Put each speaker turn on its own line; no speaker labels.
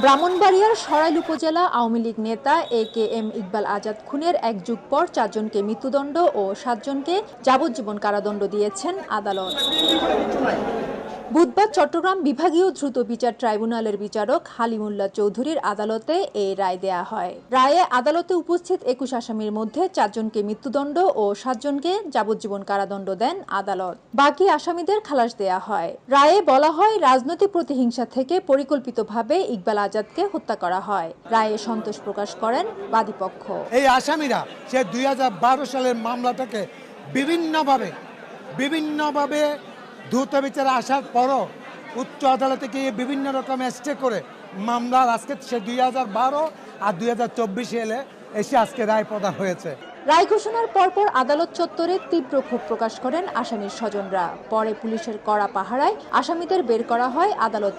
ব্রাহ্মণবাড়িয়ার সরাইল উপজেলা আওয়ামী লীগ নেতা AKM ইকবাল আজাদ খুনের এক যুগ পর 4 জনকে মৃত্যুদণ্ড ও 7 জনকে যাবজ্জীবন কারাদণ্ড দিয়েছেন আদালত। বুধবার চট্টগ্রাম বিভাগীয় দ্রুত বিচার ট্রাইব্যুনালের বিচারক হালিমুল্লাহ চৌধুরীর আদালতে এই রায় দেয়া হয়। রায়ে আদালতে উপস্থিত 21 আসামির মধ্যে 4 জনকে মৃত্যুদণ্ড ও 7 জনকে যাবজ্জীবন কারাদণ্ড দেন আদালত। বাকি আসামিদের খালাস দেয়া হয়। রায়ে বলা হয়, রাজনৈতিক প্রতিহিংসা থেকে পরিকল্পিতভাবে ইকবাল আজাদকে হত্যা করা হয়। রায়ে সন্তোষ প্রকাশ করেন বাদীপক্ষ।
এই আসামিরা সে 2012 সালের মামলাটাকে বিভিন্নভাবে দ্রুত বিচারে আসার পরও উচ্চ আদালতে গিয়ে বিভিন্ন রকম স্টে করে মামলার আজকে সে 2012 আর 2024 এলে এসে আজকে রায় প্রদান হয়েছে।
রায় ঘোষণার পরপর আদালত চত্বরে তীব্র ক্ষোভ প্রকাশ করেন আসামির স্বজনরা। পরে পুলিশের কড়া পাহারায় আসামিদের বের করা হয় আদালত